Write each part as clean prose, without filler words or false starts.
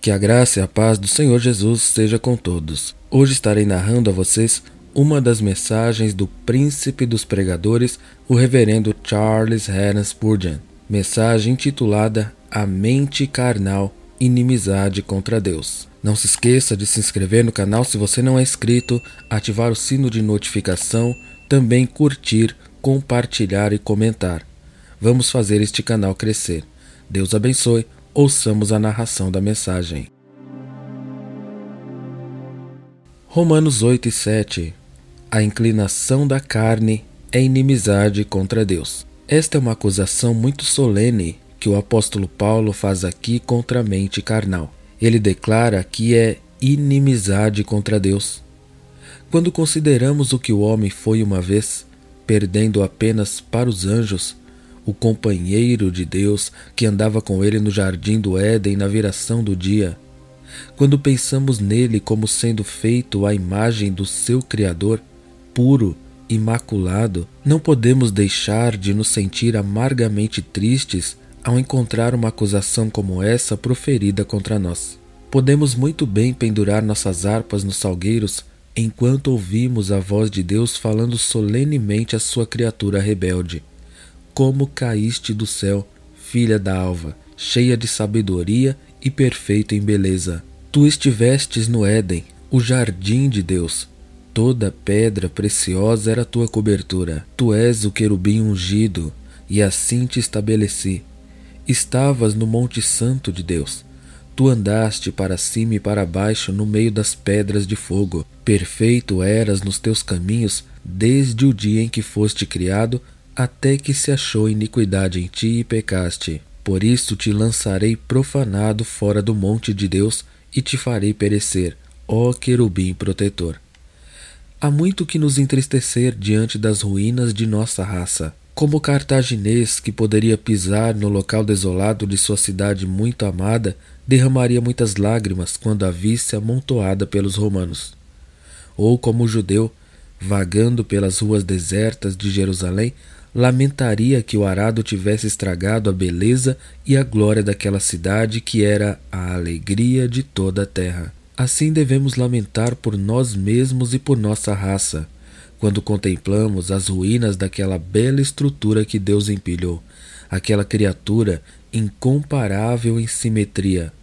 Que a graça e a paz do Senhor Jesus seja com todos. Hoje estarei narrando a vocês uma das mensagens do príncipe dos pregadores, o reverendo Charles Haddon Spurgeon. Mensagem intitulada A Mente Carnal, Inimizade contra Deus. Não se esqueça de se inscrever no canal se você não é inscrito, ativar o sino de notificação, também curtir, compartilhar e comentar. Vamos fazer este canal crescer. Deus abençoe. Ouçamos a narração da mensagem. Romanos 8:7. A inclinação da carne é inimizade contra Deus. Esta é uma acusação muito solene que o apóstolo Paulo faz aqui contra a mente carnal. Ele declara que é inimizade contra Deus. Quando consideramos o que o homem foi uma vez, perdendo apenas para os anjos, o companheiro de Deus que andava com ele no jardim do Éden na viração do dia, quando pensamos nele como sendo feito à imagem do seu Criador, puro, imaculado, não podemos deixar de nos sentir amargamente tristes ao encontrar uma acusação como essa proferida contra nós. Podemos muito bem pendurar nossas harpas nos salgueiros enquanto ouvimos a voz de Deus falando solenemente à sua criatura rebelde. Como caíste do céu, filha da alva, cheia de sabedoria e perfeita em beleza. Tu estivestes no Éden, o jardim de Deus. Toda pedra preciosa era tua cobertura. Tu és o querubim ungido, e assim te estabeleci. Estavas no monte santo de Deus. Tu andaste para cima e para baixo no meio das pedras de fogo. Perfeito eras nos teus caminhos desde o dia em que foste criado, até que se achou iniquidade em ti e pecaste. Por isso te lançarei profanado fora do monte de Deus e te farei perecer, ó querubim protetor. Há muito que nos entristecer diante das ruínas de nossa raça. Como o cartaginês que poderia pisar no local desolado de sua cidade muito amada, derramaria muitas lágrimas quando a visse amontoada pelos romanos. Ou como o judeu, vagando pelas ruas desertas de Jerusalém, lamentaria que o arado tivesse estragado a beleza e a glória daquela cidade que era a alegria de toda a terra. Assim devemos lamentar por nós mesmos e por nossa raça, quando contemplamos as ruínas daquela bela estrutura que Deus empilhou, aquela criatura incomparável em simetria,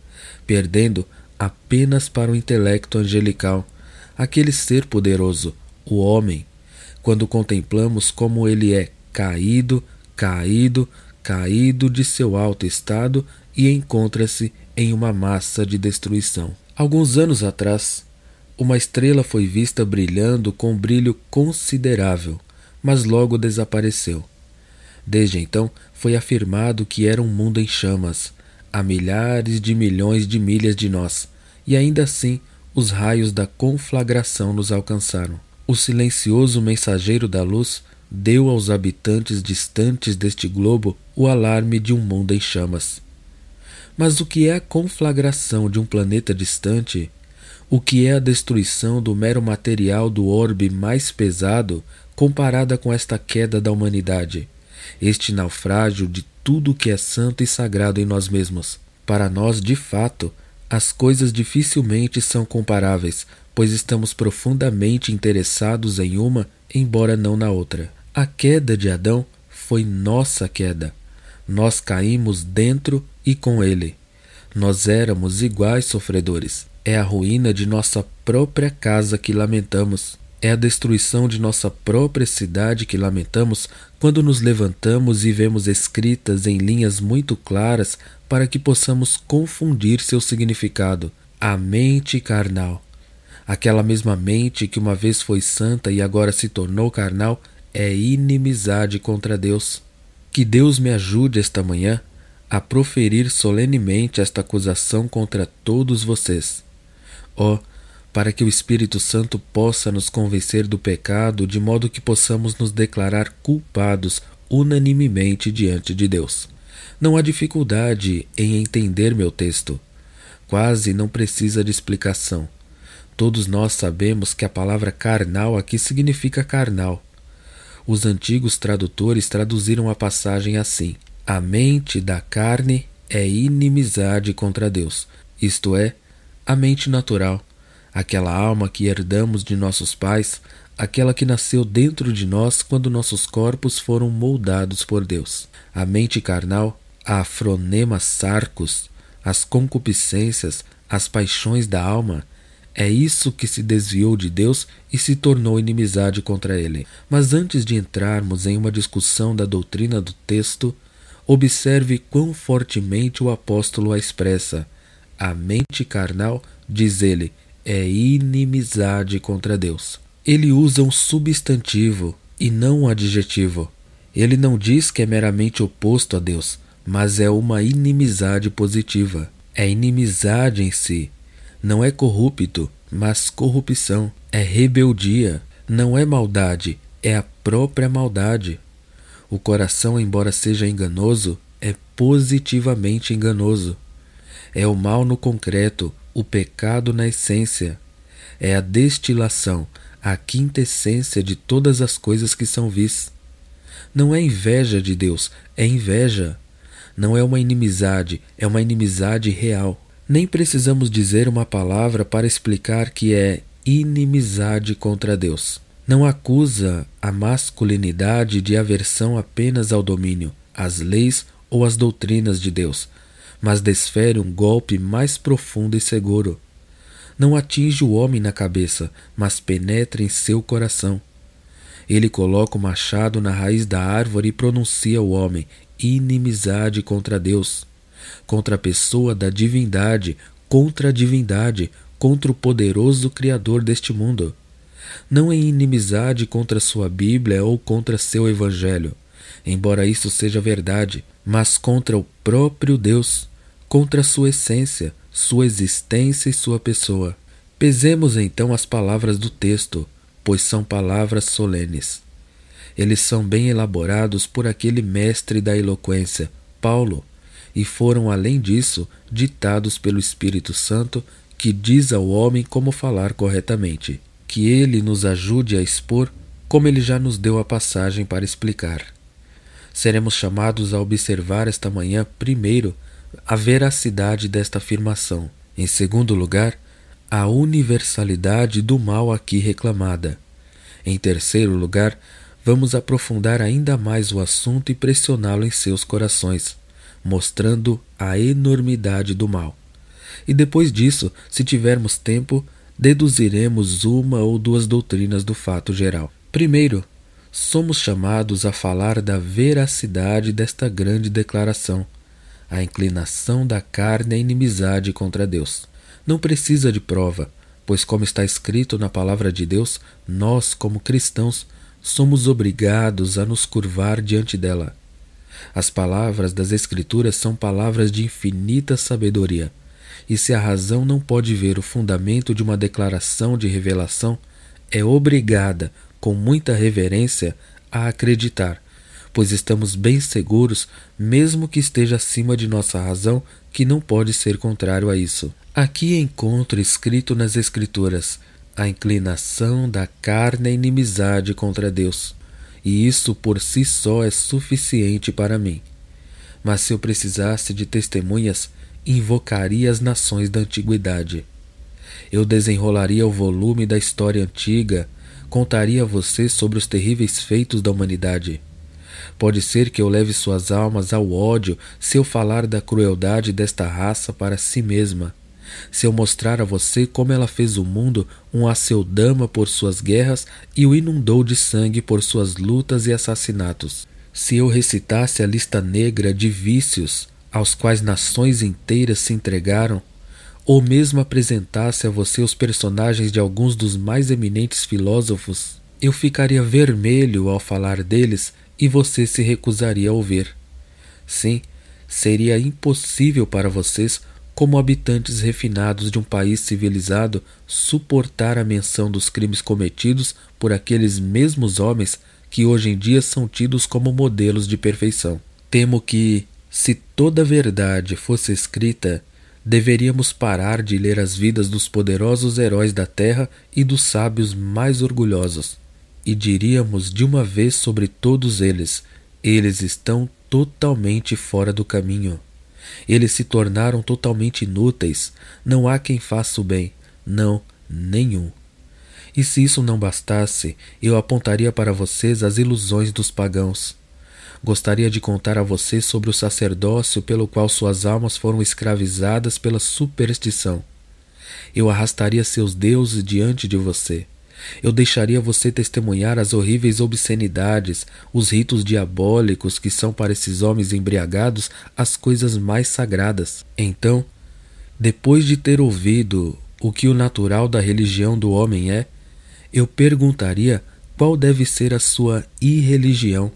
perdendo apenas para o intelecto angelical, aquele ser poderoso, o homem, quando contemplamos como ele é caído de seu alto estado e encontra-se em uma massa de destruição. Alguns anos atrás, uma estrela foi vista brilhando com um brilho considerável, mas logo desapareceu. Desde então, foi afirmado que era um mundo em chamas, a milhares de milhões de milhas de nós, e ainda assim os raios da conflagração nos alcançaram. O silencioso mensageiro da luz deu aos habitantes distantes deste globo o alarme de um mundo em chamas. Mas o que é a conflagração de um planeta distante? O que é a destruição do mero material do orbe mais pesado comparada com esta queda da humanidade? Este naufrágio de tudo que é santo e sagrado em nós mesmos. Para nós, de fato, as coisas dificilmente são comparáveis, pois estamos profundamente interessados em uma, embora não na outra. A queda de Adão foi nossa queda. Nós caímos dentro e com ele. Nós éramos iguais sofredores. É a ruína de nossa própria casa que lamentamos. É a destruição de nossa própria cidade que lamentamos quando nos levantamos e vemos escritas em linhas muito claras para que possamos confundir seu significado. A mente carnal. Aquela mesma mente que uma vez foi santa e agora se tornou carnal é inimizade contra Deus. Que Deus me ajude esta manhã a proferir solenemente esta acusação contra todos vocês. Para que o Espírito Santo possa nos convencer do pecado de modo que possamos nos declarar culpados unanimemente diante de Deus. Não há dificuldade em entender meu texto. Quase não precisa de explicação. Todos nós sabemos que a palavra carnal aqui significa carnal. Os antigos tradutores traduziram a passagem assim: a mente da carne é inimizade contra Deus. isto é, a mente natural, aquela alma que herdamos de nossos pais, aquela que nasceu dentro de nós quando nossos corpos foram moldados por Deus. A mente carnal, a phronema sarcos, as concupiscências, as paixões da alma, é isso que se desviou de Deus e se tornou inimizade contra ele. Mas antes de entrarmos em uma discussão da doutrina do texto, observe quão fortemente o apóstolo a expressa. A mente carnal, diz ele, é inimizade contra Deus. Ele usa um substantivo e não um adjetivo. Ele não diz que é meramente oposto a Deus, mas é uma inimizade positiva. É inimizade em si. Não é corrupto, mas corrupção. É rebeldia. Não é maldade, é a própria maldade. O coração, embora seja enganoso, é positivamente enganoso. É o mal no concreto, o pecado na essência. É a destilação, a quintessência de todas as coisas que são vis. Não é inveja de Deus, é inveja. Não é uma inimizade, é uma inimizade real. Nem precisamos dizer uma palavra para explicar que é inimizade contra Deus. Não acusa a masculinidade de aversão apenas ao domínio, às leis ou às doutrinas de Deus, mas desfere um golpe mais profundo e seguro. Não atinge o homem na cabeça, mas penetra em seu coração. Ele coloca o machado na raiz da árvore e pronuncia ao homem inimizade contra Deus, contra a pessoa da divindade, contra a divindade, contra o poderoso Criador deste mundo. Não em inimizade contra sua Bíblia ou contra seu Evangelho, embora isso seja verdade, mas contra o próprio Deus, contra sua essência, sua existência e sua pessoa. Pesemos então as palavras do texto, pois são palavras solenes. Eles são bem elaborados por aquele mestre da eloquência, Paulo, e foram, além disso, ditados pelo Espírito Santo, que diz ao homem como falar corretamente. Que ele nos ajude a expor como ele já nos deu a passagem para explicar. Seremos chamados a observar esta manhã, primeiro, a veracidade desta afirmação. Em segundo lugar, a universalidade do mal aqui reclamada. Em terceiro lugar, vamos aprofundar ainda mais o assunto e pressioná-lo em seus corações, mostrando a enormidade do mal. E depois disso, se tivermos tempo, deduziremos uma ou duas doutrinas do fato geral. Primeiro, somos chamados a falar da veracidade desta grande declaração. A inclinação da carne é inimizade contra Deus. Não precisa de prova, pois como está escrito na palavra de Deus, nós, como cristãos, somos obrigados a nos curvar diante dela. As palavras das Escrituras são palavras de infinita sabedoria, e se a razão não pode ver o fundamento de uma declaração de revelação, é obrigada, com muita reverência, a acreditar, pois estamos bem seguros, mesmo que esteja acima de nossa razão, que não pode ser contrário a isso. Aqui encontro escrito nas Escrituras: a inclinação da carne é inimizade contra Deus, e isso por si só é suficiente para mim. Mas se eu precisasse de testemunhas, invocaria as nações da antiguidade. Eu desenrolaria o volume da história antiga, contaria a você sobre os terríveis feitos da humanidade. Pode ser que eu leve suas almas ao ódio se eu falar da crueldade desta raça para si mesma, se eu mostrar a você como ela fez o mundo um aceldama por suas guerras e o inundou de sangue por suas lutas e assassinatos. Se eu recitasse a lista negra de vícios aos quais nações inteiras se entregaram, ou mesmo apresentasse a você os personagens de alguns dos mais eminentes filósofos, eu ficaria vermelho ao falar deles e você se recusaria a ouvir. Sim, seria impossível para vocês, como habitantes refinados de um país civilizado, suportar a menção dos crimes cometidos por aqueles mesmos homens que hoje em dia são tidos como modelos de perfeição. Temo que, se toda a verdade fosse escrita, deveríamos parar de ler as vidas dos poderosos heróis da terra e dos sábios mais orgulhosos, e diríamos de uma vez sobre todos eles: eles estão totalmente fora do caminho. Eles se tornaram totalmente inúteis. Não há quem faça o bem. Não, nenhum. E se isso não bastasse, eu apontaria para vocês as ilusões dos pagãos. Gostaria de contar a vocês sobre o sacerdócio pelo qual suas almas foram escravizadas pela superstição. Eu arrastaria seus deuses diante de você. Eu deixaria você testemunhar as horríveis obscenidades, os ritos diabólicos que são para esses homens embriagados as coisas mais sagradas. Então, depois de ter ouvido o que o natural da religião do homem é, eu perguntaria qual deve ser a sua irreligião.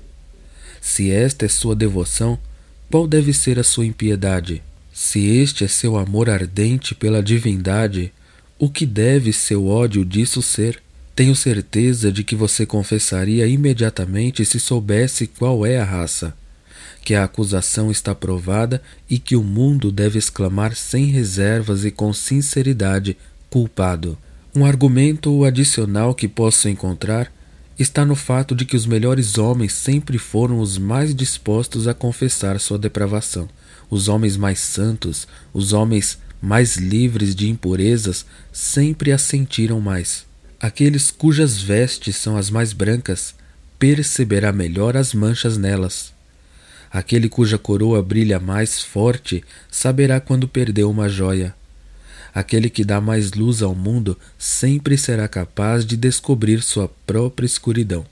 Se esta é sua devoção, qual deve ser a sua impiedade? Se este é seu amor ardente pela divindade, o que deve seu ódio disso ser? Tenho certeza de que você confessaria imediatamente se soubesse qual é a raça, que a acusação está provada e que o mundo deve exclamar sem reservas e com sinceridade: culpado. Um argumento adicional que posso encontrar está no fato de que os melhores homens sempre foram os mais dispostos a confessar sua depravação. Os homens mais santos, os homens mais livres de impurezas, sempre a sentiram mais. Aqueles cujas vestes são as mais brancas perceberá melhor as manchas nelas. Aquele cuja coroa brilha mais forte saberá quando perdeu uma joia. Aquele que dá mais luz ao mundo sempre será capaz de descobrir sua própria escuridão.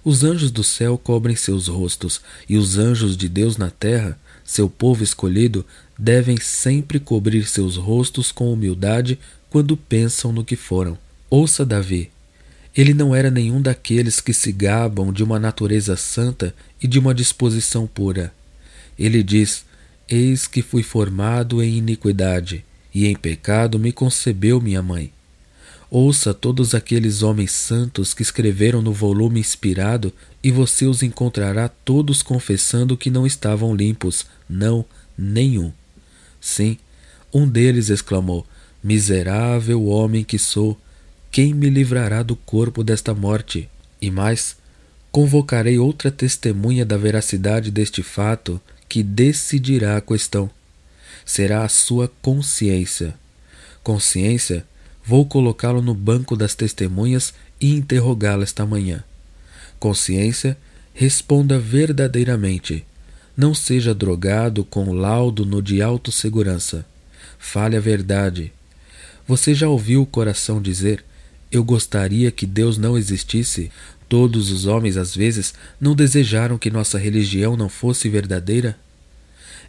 Os anjos do céu cobrem seus rostos, e os anjos de Deus na terra, seu povo escolhido, devem sempre cobrir seus rostos com humildade quando pensam no que foram. Ouça Davi. Ele não era nenhum daqueles que se gabam de uma natureza santa e de uma disposição pura. Ele diz: eis que fui formado em iniquidade, e em pecado me concebeu minha mãe. Ouça todos aqueles homens santos que escreveram no volume inspirado e você os encontrará todos confessando que não estavam limpos, não, nenhum. Sim, um deles exclamou: miserável homem que sou, quem me livrará do corpo desta morte? E mais, convocarei outra testemunha da veracidade deste fato que decidirá a questão. Será a sua consciência. Consciência, vou colocá-lo no banco das testemunhas e interrogá-la esta manhã. Consciência, responda verdadeiramente. Não seja drogado com laudo no de autossegurança. Fale a verdade. Você já ouviu o coração dizer: eu gostaria que Deus não existisse? Todos os homens, às vezes, não desejaram que nossa religião não fosse verdadeira?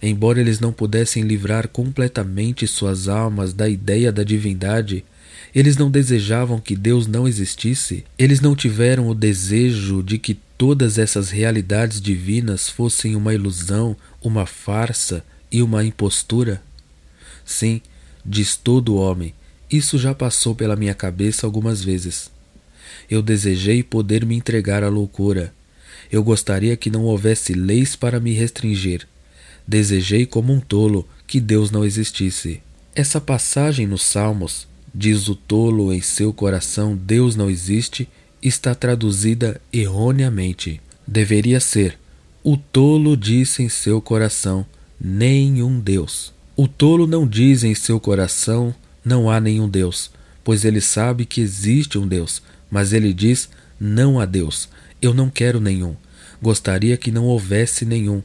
Embora eles não pudessem livrar completamente suas almas da ideia da divindade, eles não desejavam que Deus não existisse? Eles não tiveram o desejo de que todas essas realidades divinas fossem uma ilusão, uma farsa e uma impostura? Sim, diz todo homem, isso já passou pela minha cabeça algumas vezes. Eu desejei poder me entregar à loucura. Eu gostaria que não houvesse leis para me restringir. Desejei como um tolo que Deus não existisse. Essa passagem nos Salmos, diz o tolo em seu coração Deus não existe, está traduzida erroneamente. Deveria ser: o tolo disse em seu coração nenhum Deus. O tolo não diz em seu coração não há nenhum Deus, pois ele sabe que existe um Deus, mas ele diz não há Deus, eu não quero nenhum, gostaria que não houvesse nenhum.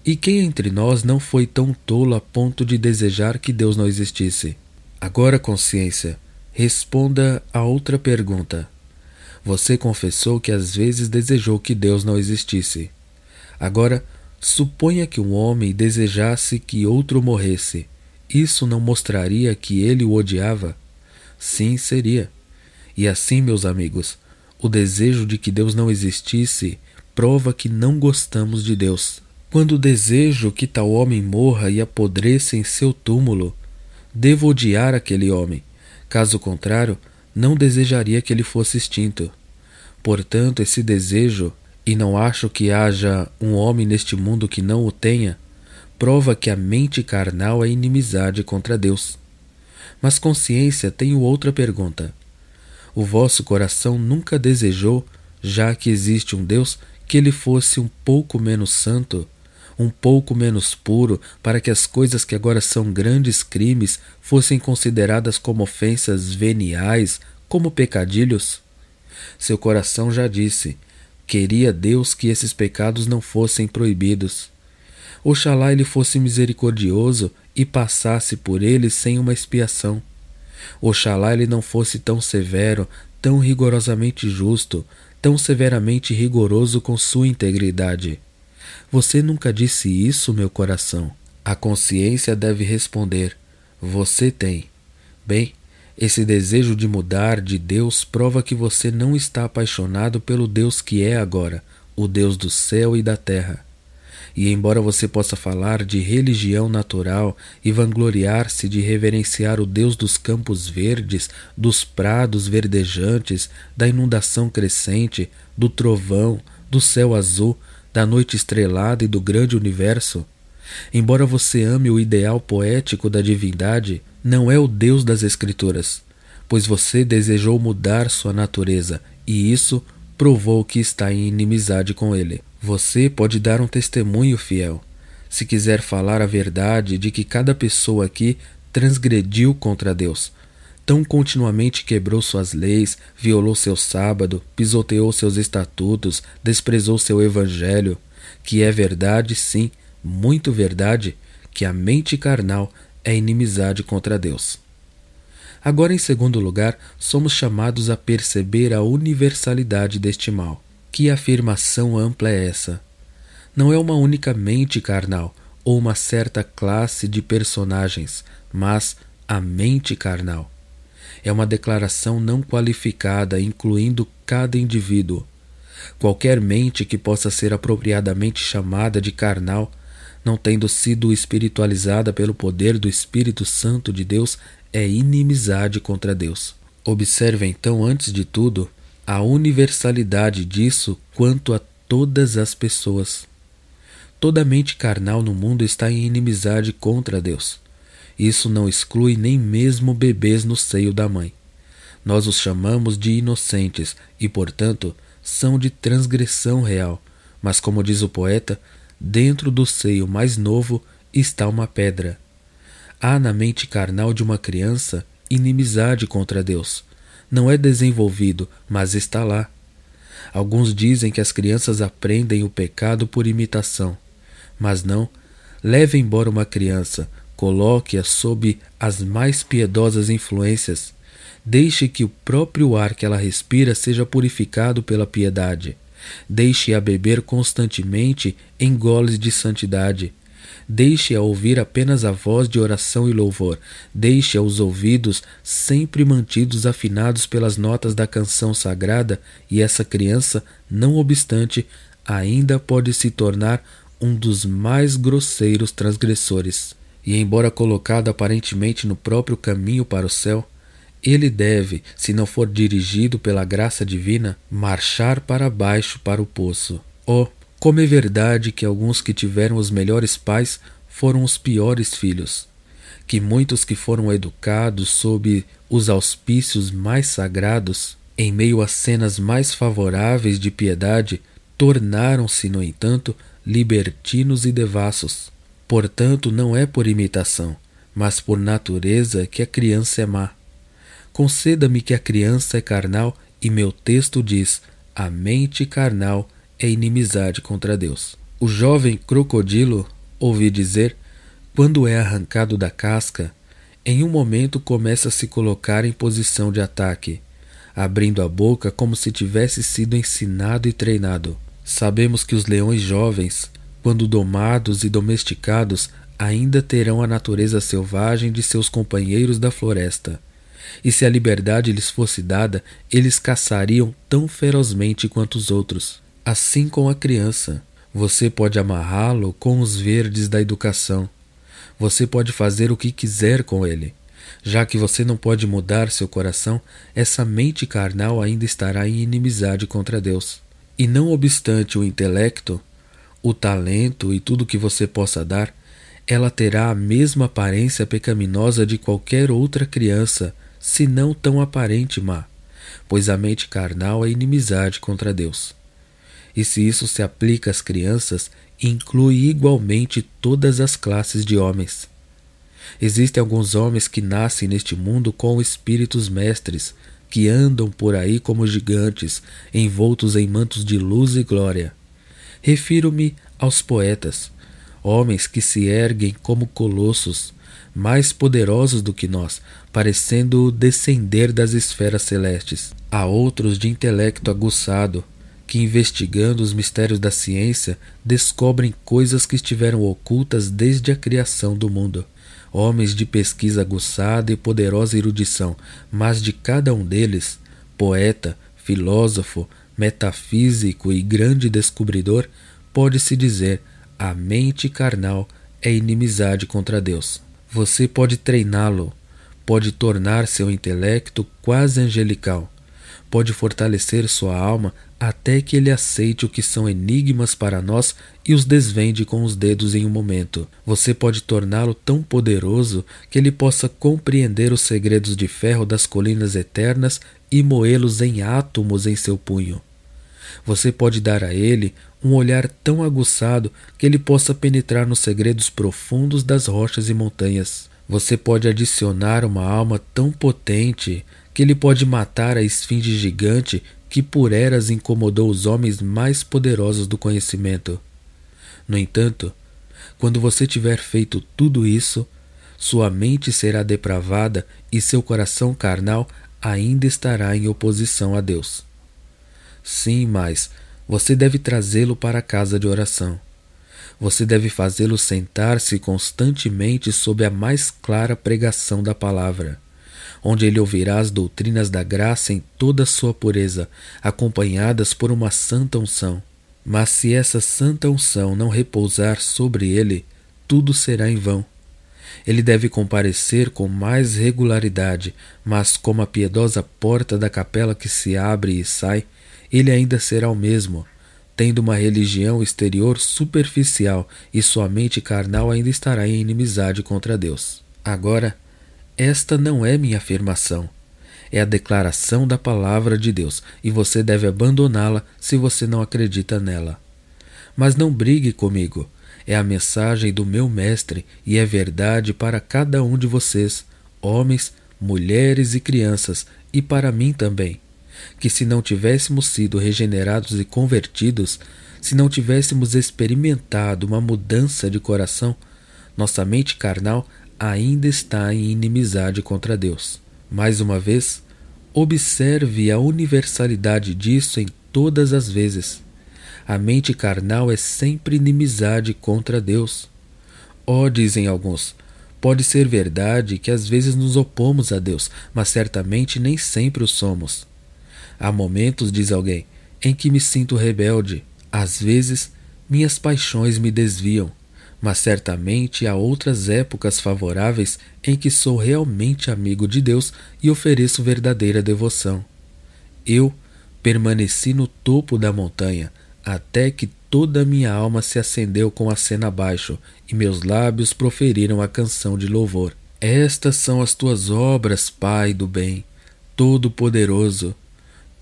E quem entre nós não foi tão tolo a ponto de desejar que Deus não existisse? Agora, consciência, responda a outra pergunta. Você confessou que às vezes desejou que Deus não existisse. Agora, suponha que um homem desejasse que outro morresse. Isso não mostraria que ele o odiava? Sim, seria. E assim, meus amigos, o desejo de que Deus não existisse prova que não gostamos de Deus. Quando desejo que tal homem morra e apodreça em seu túmulo, devo odiar aquele homem. Caso contrário, não desejaria que ele fosse extinto. Portanto, esse desejo, e não acho que haja um homem neste mundo que não o tenha, prova que a mente carnal é inimizade contra Deus. Mas, consciência, tenho outra pergunta. O vosso coração nunca desejou, já que existe um Deus, que ele fosse um pouco menos santo? um pouco menos puro, para que as coisas que agora são grandes crimes fossem consideradas como ofensas veniais, como pecadilhos? Seu coração já disse: queria Deus que esses pecados não fossem proibidos. Oxalá ele fosse misericordioso e passasse por eles sem uma expiação. Oxalá ele não fosse tão severo, tão rigorosamente justo, tão severamente rigoroso com sua integridade. Você nunca disse isso, meu coração? A consciência deve responder: você tem. Bem, esse desejo de mudar de Deus prova que você não está apaixonado pelo Deus que é agora, o Deus do céu e da terra. E embora você possa falar de religião natural e vangloriar-se de reverenciar o Deus dos campos verdes, dos prados verdejantes, da inundação crescente, do trovão, do céu azul, da noite estrelada e do grande universo, embora você ame o ideal poético da divindade, não é o Deus das Escrituras, pois você desejou mudar sua natureza e isso provou que está em inimizade com ele. Você pode dar um testemunho fiel, se quiser falar a verdade de que cada pessoa aqui transgrediu contra Deus. Tão continuamente quebrou suas leis, violou seu sábado, pisoteou seus estatutos, desprezou seu evangelho, que é verdade, sim, muito verdade, que a mente carnal é inimizade contra Deus. Agora, em segundo lugar, somos chamados a perceber a universalidade deste mal. Que afirmação ampla é essa? Não é uma única mente carnal ou uma certa classe de personagens, mas a mente carnal. É uma declaração não qualificada, incluindo cada indivíduo. Qualquer mente que possa ser apropriadamente chamada de carnal, não tendo sido espiritualizada pelo poder do Espírito Santo de Deus, é inimizade contra Deus. Observe então, antes de tudo, a universalidade disso quanto a todas as pessoas. Toda mente carnal no mundo está em inimizade contra Deus. Isso não exclui nem mesmo bebês no seio da mãe. Nós os chamamos de inocentes e, portanto, são de transgressão real, mas, como diz o poeta, dentro do seio mais novo está uma pedra. Há na mente carnal de uma criança inimizade contra Deus. Não é desenvolvido, mas está lá. Alguns dizem que as crianças aprendem o pecado por imitação. Mas não. Leve embora uma criança, coloque-a sob as mais piedosas influências. Deixe que o próprio ar que ela respira seja purificado pela piedade. Deixe-a beber constantemente em goles de santidade. Deixe-a ouvir apenas a voz de oração e louvor. Deixe-a os ouvidos sempre mantidos afinados pelas notas da canção sagrada, e essa criança, não obstante, ainda pode se tornar um dos mais grosseiros transgressores. E embora colocado aparentemente no próprio caminho para o céu, ele deve, se não for dirigido pela graça divina, marchar para baixo para o poço. Oh, como é verdade que alguns que tiveram os melhores pais foram os piores filhos, que muitos que foram educados sob os auspícios mais sagrados, em meio às cenas mais favoráveis de piedade, tornaram-se, no entanto, libertinos e devassos. Portanto, não é por imitação, mas por natureza que a criança é má. Conceda-me que a criança é carnal e meu texto diz: a mente carnal é inimizade contra Deus. O jovem crocodilo, ouvi dizer, quando é arrancado da casca, em um momento começa a se colocar em posição de ataque, abrindo a boca como se tivesse sido ensinado e treinado. Sabemos que os leões jovens, quando domados e domesticados, ainda terão a natureza selvagem de seus companheiros da floresta. E se a liberdade lhes fosse dada, eles caçariam tão ferozmente quanto os outros. Assim com a criança, você pode amarrá-lo com os verdes da educação. Você pode fazer o que quiser com ele. Já que você não pode mudar seu coração, essa mente carnal ainda estará em inimizade contra Deus. E não obstante o intelecto, o talento e tudo que você possa dar, ela terá a mesma aparência pecaminosa de qualquer outra criança, se não tão aparente má, pois a mente carnal é inimizade contra Deus. E se isso se aplica às crianças, inclui igualmente todas as classes de homens. Existem alguns homens que nascem neste mundo com espíritos mestres, que andam por aí como gigantes, envoltos em mantos de luz e glória. Refiro-me aos poetas, homens que se erguem como colossos, mais poderosos do que nós, parecendo descender das esferas celestes. Há outros de intelecto aguçado, que investigando os mistérios da ciência, descobrem coisas que estiveram ocultas desde a criação do mundo. Homens de pesquisa aguçada e poderosa erudição, mas de cada um deles, poeta, filósofo, metafísico e grande descobridor, pode-se dizer: a mente carnal é inimizade contra Deus. Você pode treiná-lo, pode tornar seu intelecto quase angelical, pode fortalecer sua alma até que ele aceite o que são enigmas para nós e os desvende com os dedos em um momento. Você pode torná-lo tão poderoso que ele possa compreender os segredos de ferro das colinas eternas e moê-los em átomos em seu punho. Você pode dar a ele um olhar tão aguçado que ele possa penetrar nos segredos profundos das rochas e montanhas. Você pode adicionar uma alma tão potente que ele pode matar a esfinge gigante que por eras incomodou os homens mais poderosos do conhecimento. No entanto, quando você tiver feito tudo isso, sua mente será depravada e seu coração carnal ainda estará em oposição a Deus. Sim, mas você deve trazê-lo para a casa de oração. Você deve fazê-lo sentar-se constantemente sob a mais clara pregação da palavra, onde ele ouvirá as doutrinas da graça em toda a sua pureza, acompanhadas por uma santa unção. Mas se essa santa unção não repousar sobre ele, tudo será em vão. Ele deve comparecer com mais regularidade, mas como a piedosa porta da capela que se abre e sai, ele ainda será o mesmo, tendo uma religião exterior superficial, e sua mente carnal ainda estará em inimizade contra Deus. Agora, esta não é minha afirmação. É a declaração da palavra de Deus, e você deve abandoná-la se você não acredita nela. Mas não brigue comigo. É a mensagem do meu mestre e é verdade para cada um de vocês, homens, mulheres e crianças, e para mim também, que se não tivéssemos sido regenerados e convertidos, se não tivéssemos experimentado uma mudança de coração, nossa mente carnal ainda está em inimizade contra Deus. Mais uma vez, observe a universalidade disso em todas as vezes. A mente carnal é sempre inimizade contra Deus. Dizem alguns, pode ser verdade que às vezes nos opomos a Deus, mas certamente nem sempre o somos. Há momentos, diz alguém, em que me sinto rebelde. Às vezes, minhas paixões me desviam, mas certamente há outras épocas favoráveis em que sou realmente amigo de Deus e ofereço verdadeira devoção. Eu permaneci no topo da montanha, até que toda a minha alma se acendeu com a sena abaixo, e meus lábios proferiram a canção de louvor. Estas são as tuas obras, Pai do bem, Todo-Poderoso.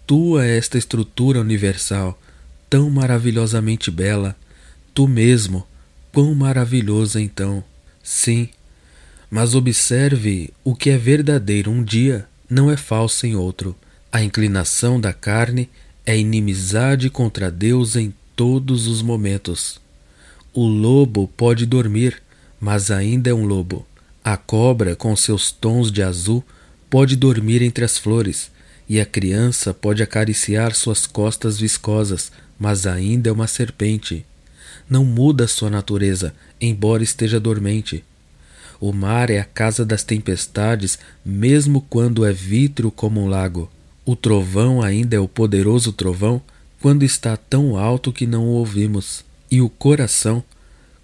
Tua é esta estrutura universal, tão maravilhosamente bela. Tu mesmo, quão maravilhoso então. Sim, mas observe, o que é verdadeiro um dia não é falso em outro. A inclinação da carne é inimizade contra Deus em todos os momentos. O lobo pode dormir, mas ainda é um lobo. A cobra, com seus tons de azul, pode dormir entre as flores, e a criança pode acariciar suas costas viscosas, mas ainda é uma serpente. Não muda sua natureza, embora esteja dormente. O mar é a casa das tempestades, mesmo quando é vítreo como um lago. O trovão ainda é o poderoso trovão quando está tão alto que não o ouvimos. E o coração,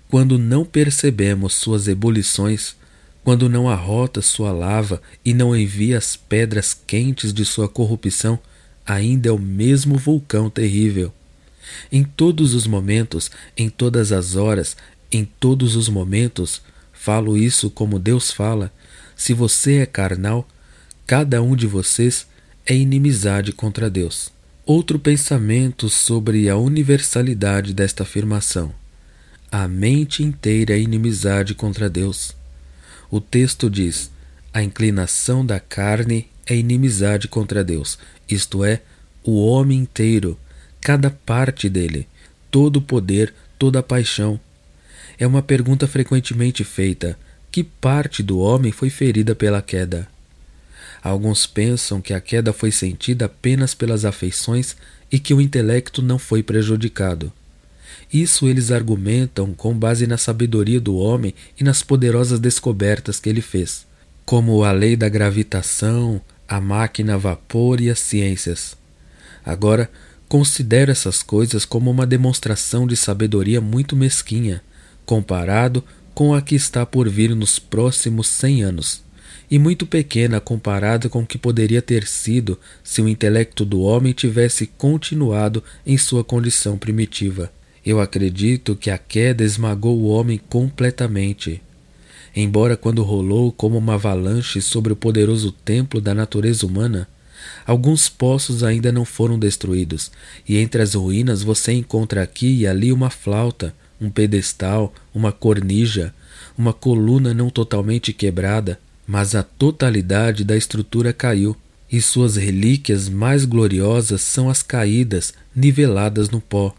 quando não percebemos suas ebulições, quando não arrota sua lava e não envia as pedras quentes de sua corrupção, ainda é o mesmo vulcão terrível. Em todos os momentos, em todas as horas, em todos os momentos, falo isso como Deus fala, se você é carnal, cada um de vocês é inimizade contra Deus. Outro pensamento sobre a universalidade desta afirmação. A mente inteira é inimizade contra Deus. O texto diz: a inclinação da carne é inimizade contra Deus, isto é, o homem inteiro, cada parte dele, todo o poder, toda a paixão. É uma pergunta frequentemente feita: que parte do homem foi ferida pela queda? Alguns pensam que a queda foi sentida apenas pelas afeições e que o intelecto não foi prejudicado. Isso eles argumentam com base na sabedoria do homem e nas poderosas descobertas que ele fez, como a lei da gravitação, a máquina a vapor e as ciências. Agora, considero essas coisas como uma demonstração de sabedoria muito mesquinha, comparado com a que está por vir nos próximos 100 anos, e muito pequena comparada com o que poderia ter sido se o intelecto do homem tivesse continuado em sua condição primitiva. Eu acredito que a queda esmagou o homem completamente. Embora quando rolou como uma avalanche sobre o poderoso templo da natureza humana, alguns poços ainda não foram destruídos, e entre as ruínas você encontra aqui e ali uma flauta, um pedestal, uma cornija, uma coluna não totalmente quebrada, mas a totalidade da estrutura caiu, e suas relíquias mais gloriosas são as caídas, niveladas no pó.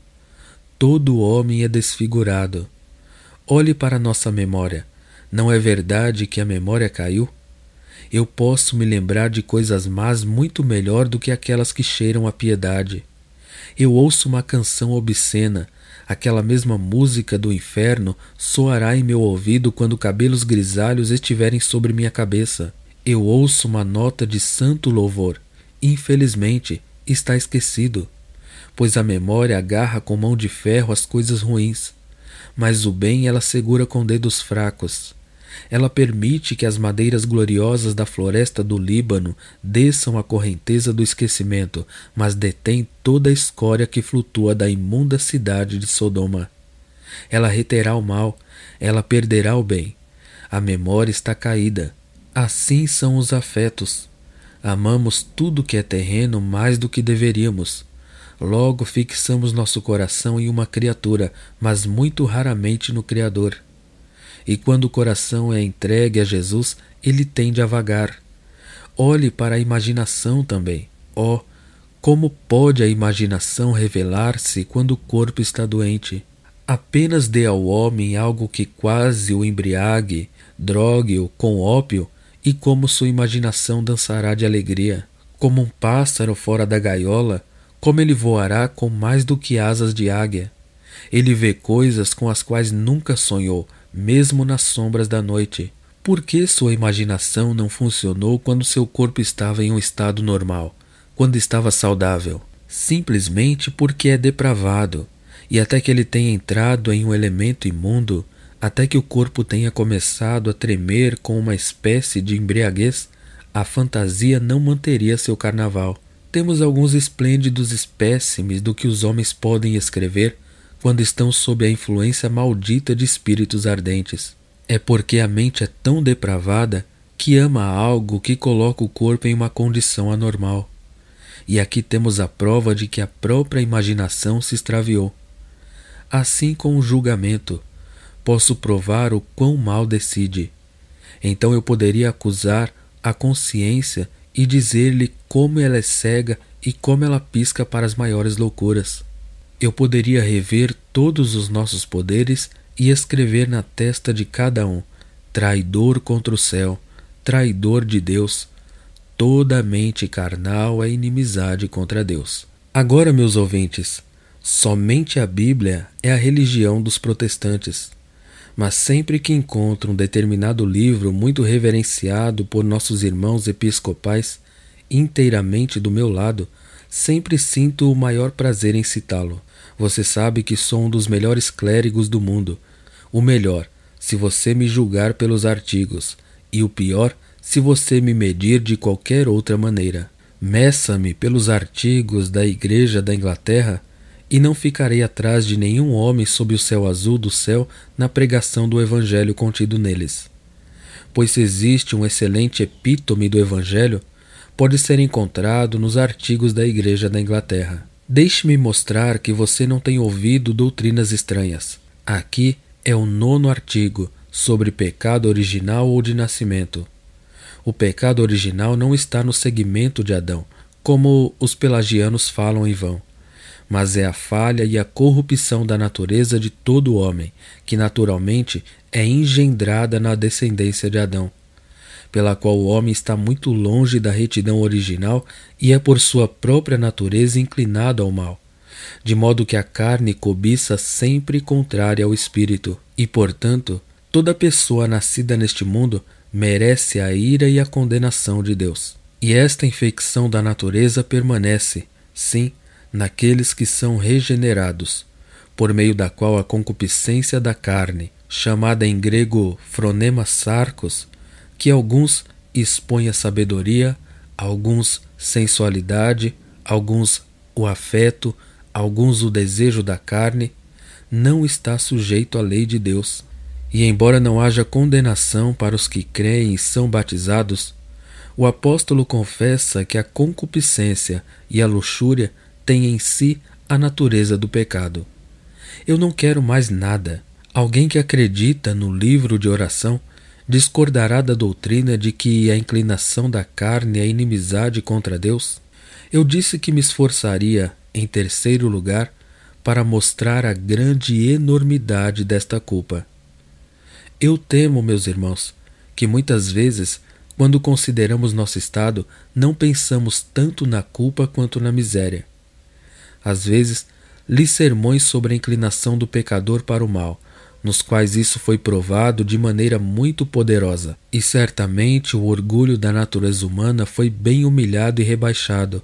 Todo homem é desfigurado. Olhe para nossa memória. Não é verdade que a memória caiu? Eu posso me lembrar de coisas más muito melhor do que aquelas que cheiram a piedade. Eu ouço uma canção obscena, aquela mesma música do inferno soará em meu ouvido quando cabelos grisalhos estiverem sobre minha cabeça. Eu ouço uma nota de santo louvor. Infelizmente, está esquecido, pois a memória agarra com mão de ferro as coisas ruins, mas o bem ela segura com dedos fracos. Ela permite que as madeiras gloriosas da floresta do Líbano desçam a correnteza do esquecimento, mas detém toda a escória que flutua da imunda cidade de Sodoma. Ela reterá o mal, ela perderá o bem. A memória está caída. Assim são os afetos. Amamos tudo que é terreno mais do que deveríamos. Logo fixamos nosso coração em uma criatura, mas muito raramente no Criador. E quando o coração é entregue a Jesus, ele tende a vagar. Olhe para a imaginação também. Oh, como pode a imaginação revelar-se quando o corpo está doente? Apenas dê ao homem algo que quase o embriague, drogue-o com ópio, e como sua imaginação dançará de alegria. Como um pássaro fora da gaiola, como ele voará com mais do que asas de águia. Ele vê coisas com as quais nunca sonhou, mesmo nas sombras da noite. Por que sua imaginação não funcionou quando seu corpo estava em um estado normal, quando estava saudável? Simplesmente porque é depravado, e até que ele tenha entrado em um elemento imundo, até que o corpo tenha começado a tremer com uma espécie de embriaguez, a fantasia não manteria seu carnaval. Temos alguns esplêndidos espécimes do que os homens podem escrever quando estão sob a influência maldita de espíritos ardentes. É porque a mente é tão depravada que ama algo que coloca o corpo em uma condição anormal. E aqui temos a prova de que a própria imaginação se extraviou. Assim com o julgamento, posso provar o quão mal decide. Então eu poderia acusar a consciência e dizer-lhe como ela é cega e como ela pisca para as maiores loucuras. Eu poderia rever todos os nossos poderes e escrever na testa de cada um: traidor contra o céu, traidor de Deus. Toda a mente carnal é inimizade contra Deus. Agora, meus ouvintes, somente a Bíblia é a religião dos protestantes. Mas sempre que encontro um determinado livro muito reverenciado por nossos irmãos episcopais, inteiramente do meu lado, sempre sinto o maior prazer em citá-lo. Você sabe que sou um dos melhores clérigos do mundo. O melhor, se você me julgar pelos artigos, e o pior, se você me medir de qualquer outra maneira. Meça-me pelos artigos da Igreja da Inglaterra, e não ficarei atrás de nenhum homem sob o céu azul do céu na pregação do Evangelho contido neles. Pois se existe um excelente epítome do Evangelho, pode ser encontrado nos artigos da Igreja da Inglaterra. Deixe-me mostrar que você não tem ouvido doutrinas estranhas. Aqui é o 9º artigo sobre pecado original ou de nascimento. O pecado original não está no segmento de Adão, como os pelagianos falam em vão, mas é a falha e a corrupção da natureza de todo homem, que naturalmente é engendrada na descendência de Adão, pela qual o homem está muito longe da retidão original e é por sua própria natureza inclinado ao mal, de modo que a carne cobiça sempre contrária ao espírito, e, portanto, toda pessoa nascida neste mundo merece a ira e a condenação de Deus. E esta infecção da natureza permanece, sim, naqueles que são regenerados, por meio da qual a concupiscência da carne, chamada em grego phronema sarkos, que alguns expõe a sabedoria, alguns sensualidade, alguns o afeto, alguns o desejo da carne, não está sujeito à lei de Deus. E embora não haja condenação para os que creem e são batizados, o apóstolo confessa que a concupiscência e a luxúria têm em si a natureza do pecado. Eu não quero mais nada. Alguém que acredita no livro de oração discordará da doutrina de que a inclinação da carne é inimizade contra Deus? Eu disse que me esforçaria, em terceiro lugar, para mostrar a grande enormidade desta culpa. Eu temo, meus irmãos, que muitas vezes, quando consideramos nosso estado, não pensamos tanto na culpa quanto na miséria. Às vezes, li sermões sobre a inclinação do pecador para o mal, nos quais isso foi provado de maneira muito poderosa, e certamente o orgulho da natureza humana foi bem humilhado e rebaixado.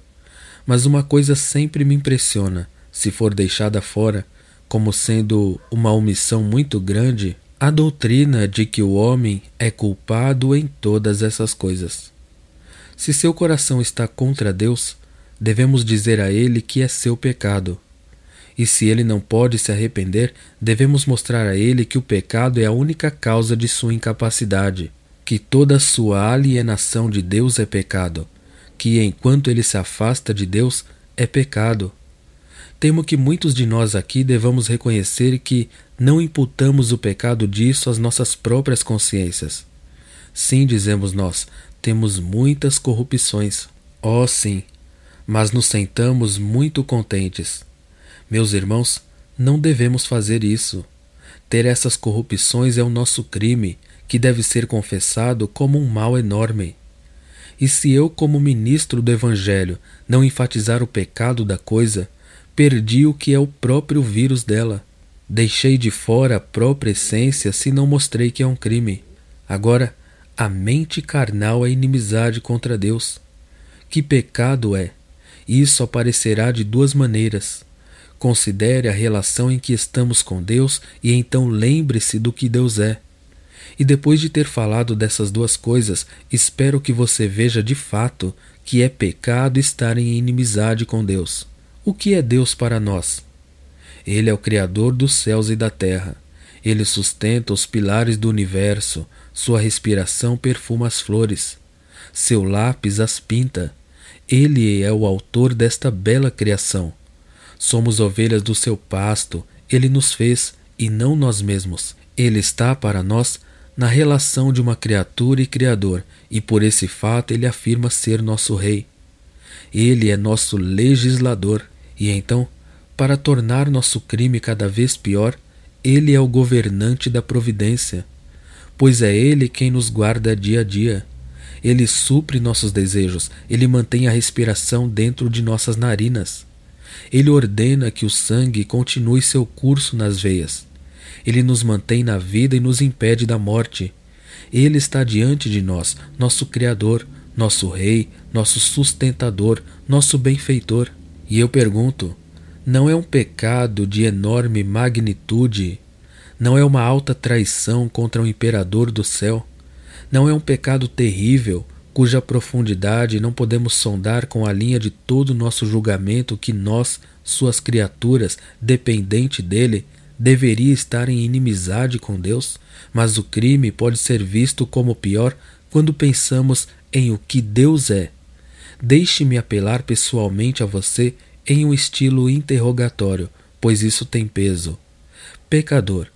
Mas uma coisa sempre me impressiona, se for deixada fora, como sendo uma omissão muito grande, a doutrina de que o homem é culpado em todas essas coisas. Se seu coração está contra Deus, devemos dizer a ele que é seu pecado. E se ele não pode se arrepender, devemos mostrar a ele que o pecado é a única causa de sua incapacidade, que toda a sua alienação de Deus é pecado, que enquanto ele se afasta de Deus é pecado. Temo que muitos de nós aqui devamos reconhecer que não imputamos o pecado disso às nossas próprias consciências. Sim, dizemos nós, temos muitas corrupções. Oh, sim, mas nos sentamos muito contentes. Meus irmãos, não devemos fazer isso. Ter essas corrupções é o nosso crime, que deve ser confessado como um mal enorme. E se eu, como ministro do Evangelho, não enfatizar o pecado da coisa, perdi o que é o próprio vírus dela. Deixei de fora a própria essência se não mostrei que é um crime. Agora, a mente carnal é inimizade contra Deus. Que pecado é? Isso aparecerá de duas maneiras. Considere a relação em que estamos com Deus e então lembre-se do que Deus é. E depois de ter falado dessas duas coisas, espero que você veja de fato que é pecado estar em inimizade com Deus. O que é Deus para nós? Ele é o Criador dos céus e da terra. Ele sustenta os pilares do universo. Sua respiração perfuma as flores. Seu lápis as pinta. Ele é o autor desta bela criação. Somos ovelhas do seu pasto. Ele nos fez, e não nós mesmos. Ele está para nós na relação de uma criatura e Criador, e por esse fato ele afirma ser nosso Rei. Ele é nosso legislador, e então, para tornar nosso crime cada vez pior, ele é o governante da providência, pois é ele quem nos guarda dia a dia. Ele supre nossos desejos, ele mantém a respiração dentro de nossas narinas. Ele ordena que o sangue continue seu curso nas veias. Ele nos mantém na vida e nos impede da morte. Ele está diante de nós, nosso Criador, nosso Rei, nosso sustentador, nosso benfeitor. E eu pergunto, não é um pecado de enorme magnitude? Não é uma alta traição contra o imperador do céu? Não é um pecado terrível, cuja profundidade não podemos sondar com a linha de todo o nosso julgamento que nós, suas criaturas, dependente dele, deveria estar em inimizade com Deus? Mas o crime pode ser visto como pior quando pensamos em o que Deus é. Deixe-me apelar pessoalmente a você em um estilo interrogatório, pois isso tem peso. Pecador,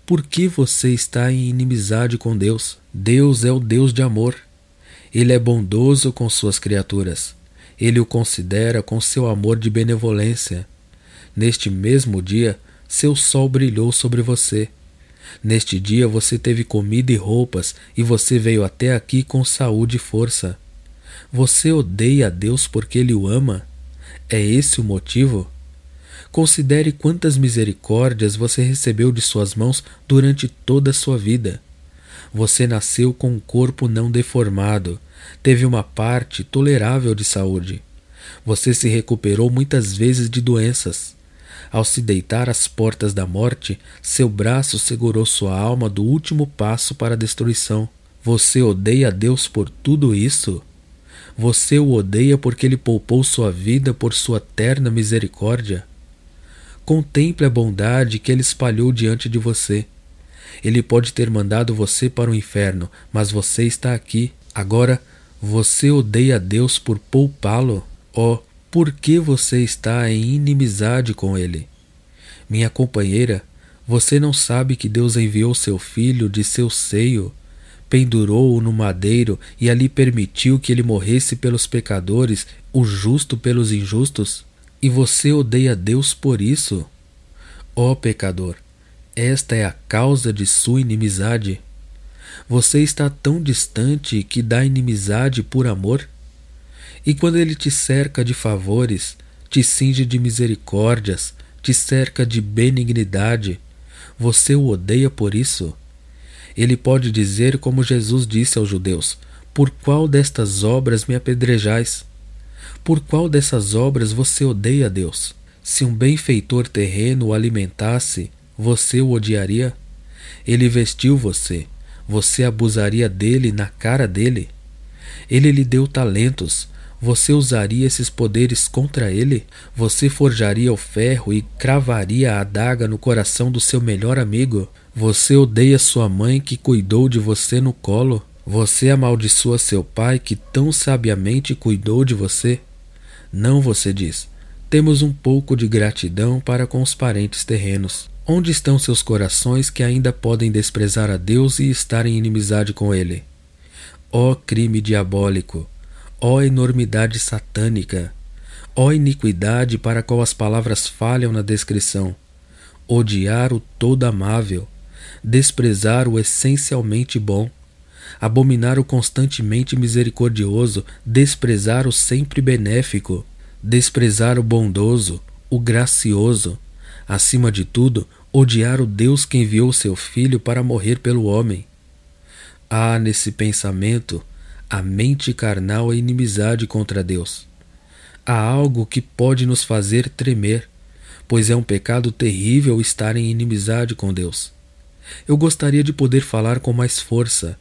Por que você está em inimizade com Deus? Deus é o Deus de amor. Ele é bondoso com suas criaturas. Ele o considera com seu amor de benevolência. Neste mesmo dia, seu sol brilhou sobre você. Neste dia você teve comida e roupas, e você veio até aqui com saúde e força. Você odeia a Deus porque Ele o ama? É esse o motivo? Considere quantas misericórdias você recebeu de suas mãos durante toda a sua vida. Você nasceu com um corpo não deformado, teve uma parte tolerável de saúde. Você se recuperou muitas vezes de doenças. Ao se deitar às portas da morte, seu braço segurou sua alma do último passo para a destruição. Você odeia a Deus por tudo isso? Você o odeia porque Ele poupou sua vida por sua terna misericórdia? Contemple a bondade que Ele espalhou diante de você. Ele pode ter mandado você para o inferno, mas você está aqui. Agora, você odeia a Deus por poupá-lo? Oh, por que você está em inimizade com Ele? Minha companheira, você não sabe que Deus enviou seu Filho de seu seio, pendurou-o no madeiro e ali permitiu que ele morresse pelos pecadores, o justo pelos injustos? E você odeia Deus por isso? Ó pecador, esta é a causa de sua inimizade. Você está tão distante que dá inimizade por amor? E quando Ele te cerca de favores, te cinge de misericórdias, te cerca de benignidade, você o odeia por isso? Ele pode dizer como Jesus disse aos judeus: por qual destas obras me apedrejais? Por qual dessas obras você odeia a Deus? Se um benfeitor terreno o alimentasse, você o odiaria? Ele vestiu você, você abusaria dele na cara dele? Ele lhe deu talentos, você usaria esses poderes contra ele? Você forjaria o ferro e cravaria a adaga no coração do seu melhor amigo? Você odeia sua mãe que cuidou de você no colo? Você amaldiçoa seu pai que tão sabiamente cuidou de você? Não, você diz. Temos um pouco de gratidão para com os parentes terrenos. Onde estão seus corações que ainda podem desprezar a Deus e estar em inimizade com Ele? Ó crime diabólico! Ó enormidade satânica! Ó iniquidade para a qual as palavras falham na descrição! Odiar o todo amável, desprezar o essencialmente bom, abominar o constantemente misericordioso, desprezar o sempre benéfico, desprezar o bondoso, o gracioso, acima de tudo, odiar o Deus que enviou seu Filho para morrer pelo homem. Há nesse pensamento a mente carnal é inimizade contra Deus. Há algo que pode nos fazer tremer, pois é um pecado terrível estar em inimizade com Deus. Eu gostaria de poder falar com mais força,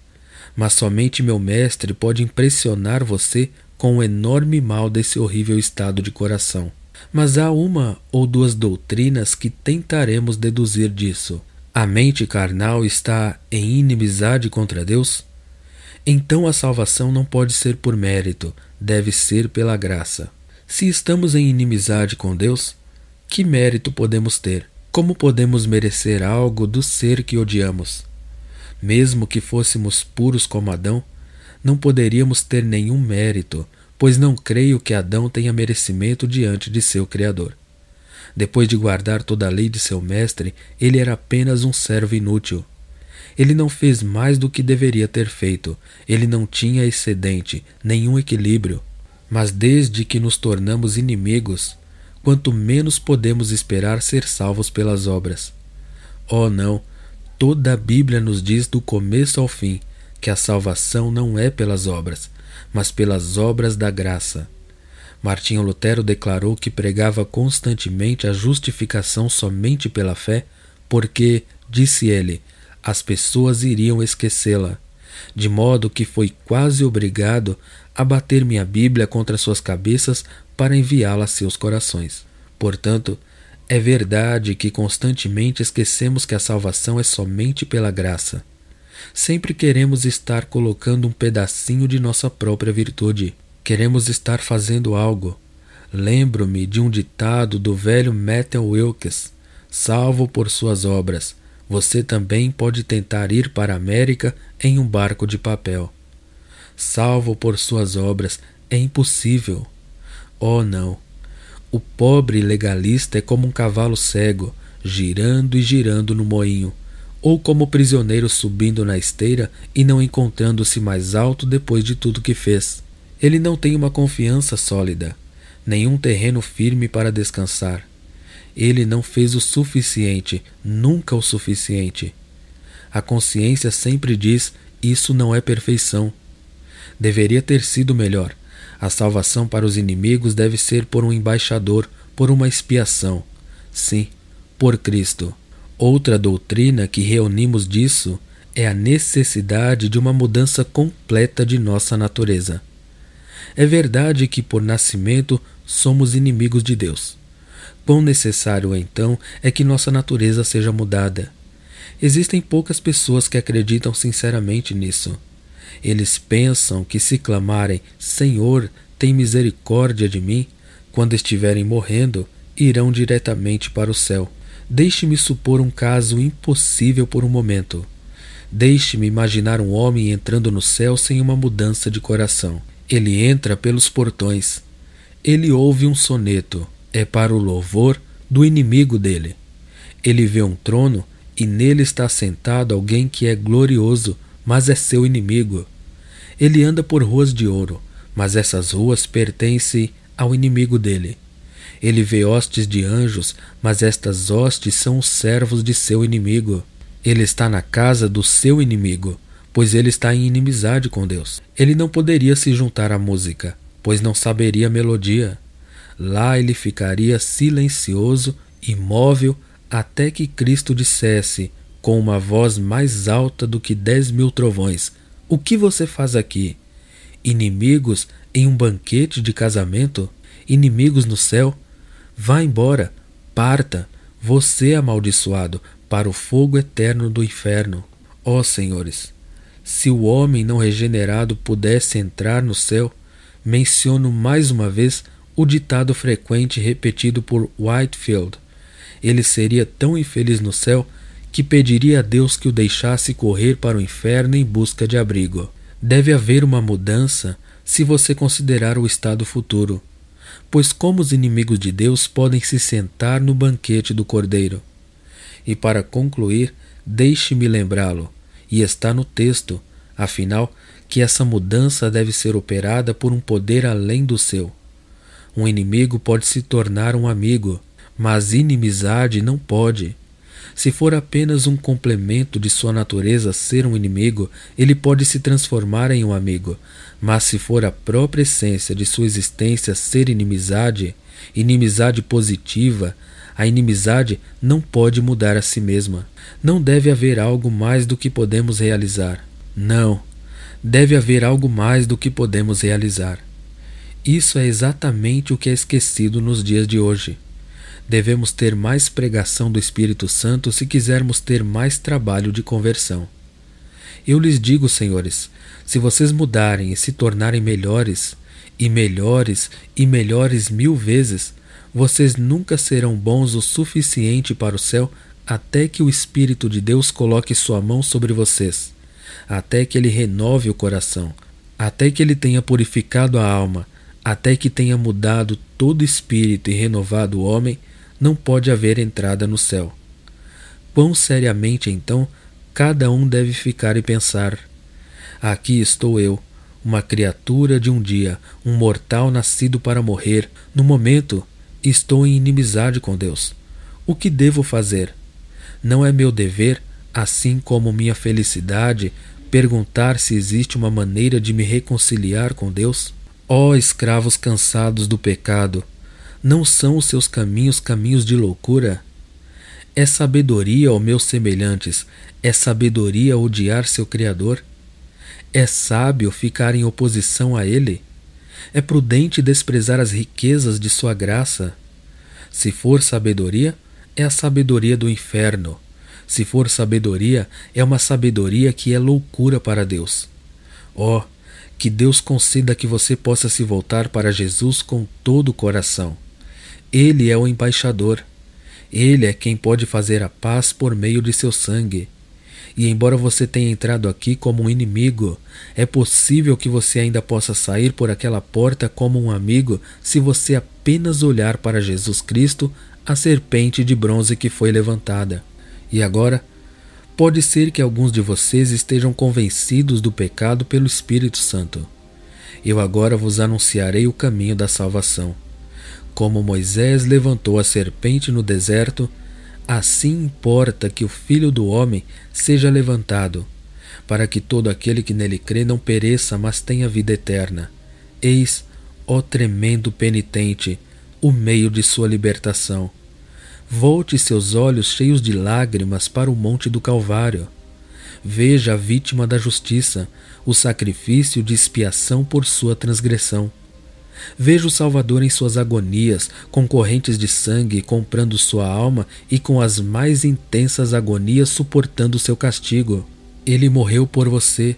mas somente meu mestre pode impressionar você com o enorme mal desse horrível estado de coração. Mas há uma ou duas doutrinas que tentaremos deduzir disso. A mente carnal está em inimizade contra Deus? Então a salvação não pode ser por mérito, deve ser pela graça. Se estamos em inimizade com Deus, que mérito podemos ter? Como podemos merecer algo do ser que odiamos? Mesmo que fôssemos puros como Adão, não poderíamos ter nenhum mérito, pois não creio que Adão tenha merecimento diante de seu Criador. Depois de guardar toda a lei de seu mestre, ele era apenas um servo inútil. Ele não fez mais do que deveria ter feito, ele não tinha excedente, nenhum equilíbrio. Mas desde que nos tornamos inimigos, quanto menos podemos esperar ser salvos pelas obras. Oh não, toda a Bíblia nos diz do começo ao fim que a salvação não é pelas obras, mas pelas obras da graça. Martinho Lutero declarou que pregava constantemente a justificação somente pela fé, porque, disse ele, as pessoas iriam esquecê-la, de modo que foi quase obrigado a bater minha Bíblia contra suas cabeças para enviá-la a seus corações. Portanto, é verdade que constantemente esquecemos que a salvação é somente pela graça. Sempre queremos estar colocando um pedacinho de nossa própria virtude. Queremos estar fazendo algo. Lembro-me de um ditado do velho Matthew Wilkes: salvo por suas obras, Você também pode tentar ir para a América em um barco de papel. Salvo por suas obras, é impossível. Oh, não! O pobre legalista é como um cavalo cego, girando e girando no moinho, ou como prisioneiro subindo na esteira e não encontrando-se mais alto depois de tudo que fez. Ele não tem uma confiança sólida, nenhum terreno firme para descansar. Ele não fez o suficiente, nunca o suficiente. A consciência sempre diz: isso não é perfeição. Deveria ter sido melhor. A salvação para os inimigos deve ser por um embaixador, por uma expiação. Sim, por Cristo. Outra doutrina que reunimos disso é a necessidade de uma mudança completa de nossa natureza. É verdade que por nascimento somos inimigos de Deus. Quão necessário, então, é que nossa natureza seja mudada. Existem poucas pessoas que acreditam sinceramente nisso. Eles pensam que se clamarem, Senhor, tem misericórdia de mim, quando estiverem morrendo, irão diretamente para o céu. Deixe-me supor um caso impossível por um momento. Deixe-me imaginar um homem entrando no céu sem uma mudança de coração. Ele entra pelos portões. Ele ouve um soneto. É para o louvor do inimigo dele. Ele vê um trono e nele está sentado alguém que é glorioso, mas é seu inimigo. Ele anda por ruas de ouro, mas essas ruas pertencem ao inimigo dele. Ele vê hostes de anjos, mas estas hostes são os servos de seu inimigo. Ele está na casa do seu inimigo, pois ele está em inimizade com Deus. Ele não poderia se juntar à música, pois não saberia a melodia. Lá ele ficaria silencioso, imóvel, até que Cristo dissesse, com uma voz mais alta do que 10.000 trovões: o que você faz aqui? Inimigos em um banquete de casamento? Inimigos no céu? Vá embora, parta, você amaldiçoado, para o fogo eterno do inferno. Ó senhores, se o homem não regenerado pudesse entrar no céu, menciono mais uma vez o ditado frequente repetido por Whitefield: ele seria tão infeliz no céu que pediria a Deus que o deixasse correr para o inferno em busca de abrigo. Deve haver uma mudança se você considerar o estado futuro, pois como os inimigos de Deus podem se sentar no banquete do Cordeiro? E para concluir, deixe-me lembrá-lo, e está no texto, afinal, que essa mudança deve ser operada por um poder além do seu. Um inimigo pode se tornar um amigo, mas inimizade não pode. Se for apenas um complemento de sua natureza ser um inimigo, ele pode se transformar em um amigo. Mas se for a própria essência de sua existência ser inimizade, inimizade positiva, a inimizade não pode mudar a si mesma. Não deve haver algo mais do que podemos realizar. Não, deve haver algo mais do que podemos realizar. Isso é exatamente o que é esquecido nos dias de hoje. Devemos ter mais pregação do Espírito Santo se quisermos ter mais trabalho de conversão. Eu lhes digo, senhores, se vocês mudarem e se tornarem melhores, e melhores, e melhores 1000 vezes, vocês nunca serão bons o suficiente para o céu até que o Espírito de Deus coloque sua mão sobre vocês, até que ele renove o coração, até que ele tenha purificado a alma, até que tenha mudado todo espírito e renovado o homem, não pode haver entrada no céu. Quão seriamente, então, cada um deve ficar e pensar: aqui estou eu, uma criatura de um dia, um mortal nascido para morrer. No momento, estou em inimizade com Deus. O que devo fazer? Não é meu dever, assim como minha felicidade, perguntar se existe uma maneira de me reconciliar com Deus? Ó escravos cansados do pecado, não são os seus caminhos caminhos de loucura? É sabedoria, ó meus semelhantes, é sabedoria odiar seu Criador? É sábio ficar em oposição a Ele? É prudente desprezar as riquezas de sua graça? Se for sabedoria, é a sabedoria do inferno. Se for sabedoria, é uma sabedoria que é loucura para Deus. Ó, que Deus conceda que você possa se voltar para Jesus com todo o coração. Ele é o embaixador. Ele é quem pode fazer a paz por meio de seu sangue. E embora você tenha entrado aqui como um inimigo, é possível que você ainda possa sair por aquela porta como um amigo se você apenas olhar para Jesus Cristo, a serpente de bronze que foi levantada. E agora, pode ser que alguns de vocês estejam convencidos do pecado pelo Espírito Santo. Eu agora vos anunciarei o caminho da salvação. Como Moisés levantou a serpente no deserto, assim importa que o Filho do Homem seja levantado, para que todo aquele que nele crê não pereça, mas tenha vida eterna. Eis, ó tremendo penitente, o meio de sua libertação. Volte seus olhos cheios de lágrimas para o monte do Calvário. Veja a vítima da justiça, o sacrifício de expiação por sua transgressão. Veja o Salvador em suas agonias, com correntes de sangue comprando sua alma e com as mais intensas agonias suportando seu castigo. Ele morreu por você,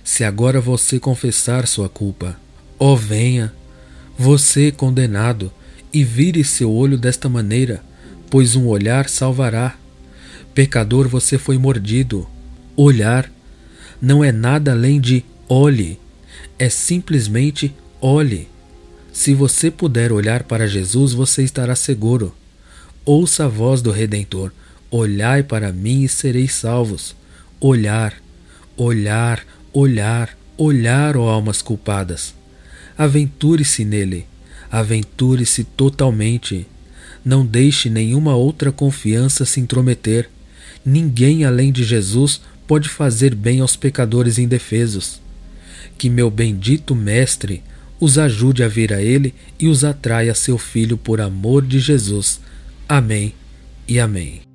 se agora você confessar sua culpa. Ó, venha, você condenado, e vire seu olho desta maneira, pois um olhar salvará. Pecador, você foi mordido. Olhar não é nada além de olhe, é simplesmente olhe. Se você puder olhar para Jesus, você estará seguro. Ouça a voz do Redentor: olhai para mim e sereis salvos. Olhar, olhar, olhar, olhar, ó almas culpadas. Aventure-se nele, aventure-se totalmente. Não deixe nenhuma outra confiança se intrometer. Ninguém além de Jesus pode fazer bem aos pecadores indefesos. Que meu bendito Mestre os ajude a vir a Ele e os atraia a seu Filho por amor de Jesus. Amém e amém.